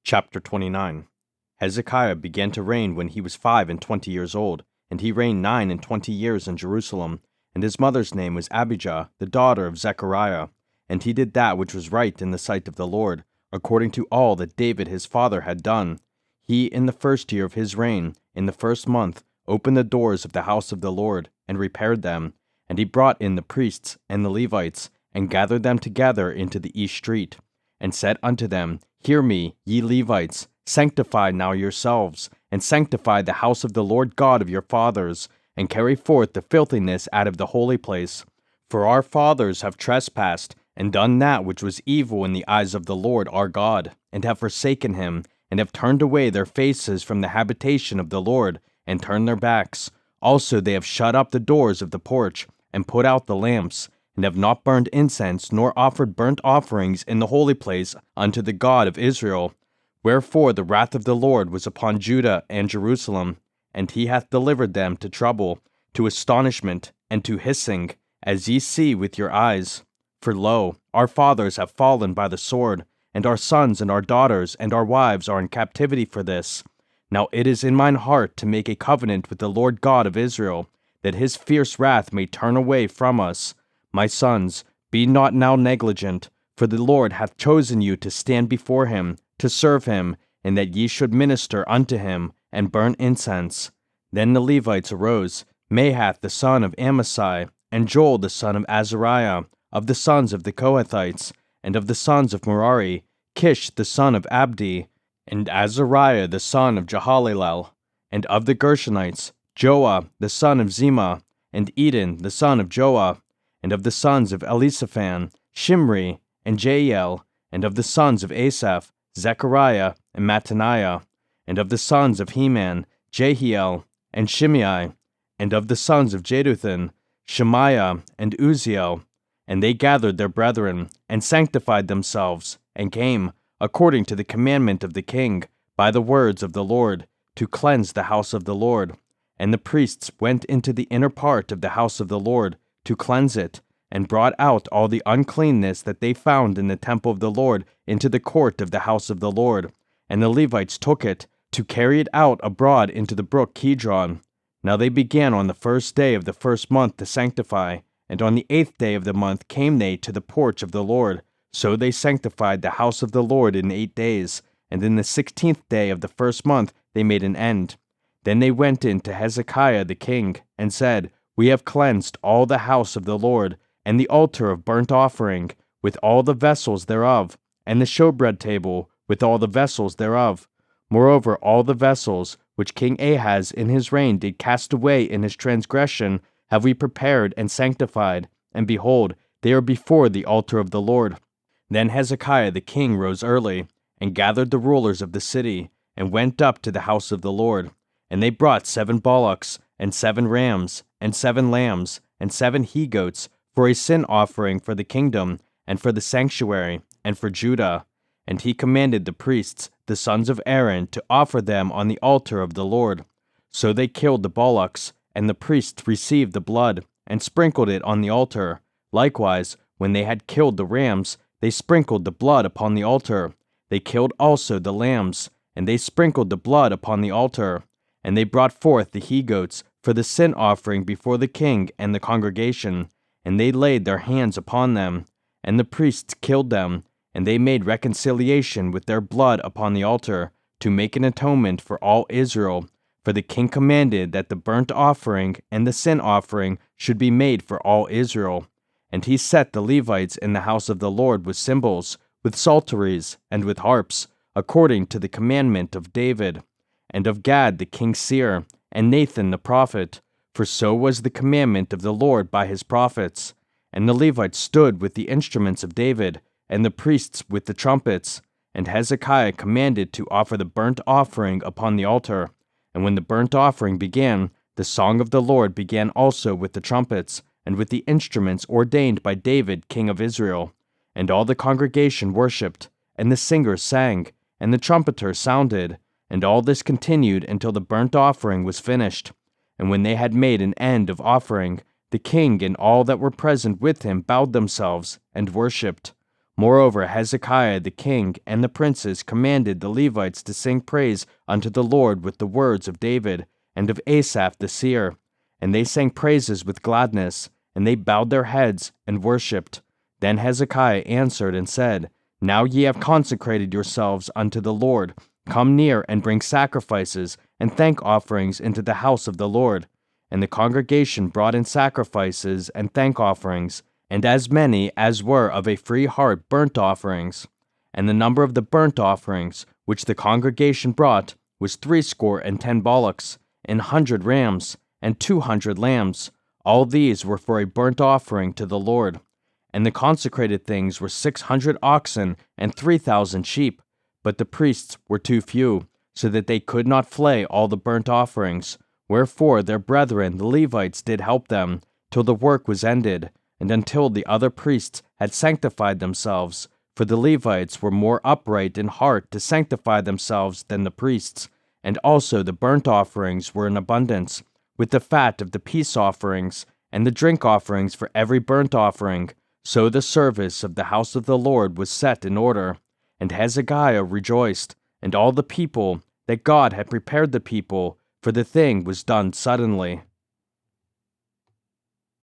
Chapter 29. Hezekiah began to reign when he was 25 years old, and he reigned 29 years in Jerusalem. And his mother's name was Abijah, the daughter of Zechariah. And he did that which was right in the sight of the Lord, according to all that David his father had done. He, in the first year of his reign, in the first month, opened the doors of the house of the Lord, and repaired them. And he brought in the priests and the Levites, and gathered them together into the east street, and said unto them, Hear me, ye Levites, sanctify now yourselves, and sanctify the house of the Lord God of your fathers, and carry forth the filthiness out of the holy place. For our fathers have trespassed, and done that which was evil in the eyes of the Lord our God, and have forsaken him, and have turned away their faces from the habitation of the Lord, and turned their backs. Also they have shut up the doors of the porch, and put out the lamps, and have not burned incense, nor offered burnt offerings in the holy place unto the God of Israel. Wherefore the wrath of the Lord was upon Judah and Jerusalem, and he hath delivered them to trouble, to astonishment, and to hissing, as ye see with your eyes. For lo, our fathers have fallen by the sword, and our sons and our daughters and our wives are in captivity for this. Now it is in mine heart to make a covenant with the Lord God of Israel, that his fierce wrath may turn away from us. My sons, be not now negligent, for the Lord hath chosen you to stand before him, to serve him, and that ye should minister unto him, and burn incense. Then the Levites arose, Mahath the son of Amasai, and Joel the son of Azariah, of the sons of the Kohathites, and of the sons of Merari, Kish the son of Abdi, and Azariah the son of Jehalelel, and of the Gershonites, Joah the son of Zima, and Eden the son of Joah, and of the sons of Elisaphan, Shimri, and Jael, and of the sons of Asaph, Zechariah, and Mattaniah, and of the sons of Heman, Jehiel, and Shimei, and of the sons of Jeduthun, Shemaiah, and Uzziel. And they gathered their brethren, and sanctified themselves, and came, according to the commandment of the king, by the words of the Lord, to cleanse the house of the Lord. And the priests went into the inner part of the house of the Lord, to cleanse it, and brought out all the uncleanness that they found in the temple of the Lord into the court of the house of the Lord. And the Levites took it, to carry it out abroad into the brook Kidron. Now they began on the first day of the first month to sanctify, and on the 8th day of the month came they to the porch of the Lord. So they sanctified the house of the Lord in 8 days, and in the 16th day of the first month they made an end. Then they went in to Hezekiah the king, and said, We have cleansed all the house of the Lord, and the altar of burnt offering, with all the vessels thereof, and the showbread table, with all the vessels thereof. Moreover, all the vessels, which King Ahaz in his reign did cast away in his transgression, have we prepared and sanctified, and behold, they are before the altar of the Lord. Then Hezekiah the king rose early, and gathered the rulers of the city, and went up to the house of the Lord. And they brought 7 bullocks, and 7 rams, and 7 lambs, and 7 he-goats, for a sin offering for the kingdom, and for the sanctuary, and for Judah. And he commanded the priests, the sons of Aaron, to offer them on the altar of the Lord. So they killed the bullocks, and the priests received the blood, and sprinkled it on the altar. Likewise, when they had killed the rams, they sprinkled the blood upon the altar. They killed also the lambs, and they sprinkled the blood upon the altar. And they brought forth the he-goats for the sin offering before the king and the congregation, and they laid their hands upon them. And the priests killed them, and they made reconciliation with their blood upon the altar, to make an atonement for all Israel. For the king commanded that the burnt offering and the sin offering should be made for all Israel. And he set the Levites in the house of the Lord with cymbals, with psalteries, and with harps, according to the commandment of David, and of Gad the king's seer, and Nathan the prophet, for so was the commandment of the Lord by his prophets. And the Levites stood with the instruments of David, and the priests with the trumpets. And Hezekiah commanded to offer the burnt offering upon the altar. And when the burnt offering began, the song of the Lord began also with the trumpets, and with the instruments ordained by David king of Israel. And all the congregation worshipped, and the singers sang, and the trumpeter sounded. And all this continued until the burnt offering was finished. And when they had made an end of offering, the king and all that were present with him bowed themselves, and worshipped. Moreover, Hezekiah the king and the princes commanded the Levites to sing praise unto the Lord with the words of David, and of Asaph the seer. And they sang praises with gladness, and they bowed their heads and worshipped. Then Hezekiah answered and said, Now ye have consecrated yourselves unto the Lord. Come near and bring sacrifices and thank offerings into the house of the Lord. And the congregation brought in sacrifices and thank offerings, and as many as were of a free heart burnt offerings. And the number of the burnt offerings which the congregation brought was 60 bullocks, 100 rams, and 200 lambs. All these were for a burnt offering to the Lord. And the consecrated things were 600 oxen and 3,000 sheep. But the priests were too few, so that they could not flay all the burnt offerings. Wherefore their brethren the Levites did help them, till the work was ended, and until the other priests had sanctified themselves. For the Levites were more upright in heart to sanctify themselves than the priests. And also the burnt offerings were in abundance, with the fat of the peace offerings, and the drink offerings for every burnt offering. So the service of the house of the Lord was set in order. And Hezekiah rejoiced, and all the people, that God had prepared the people, for the thing was done suddenly.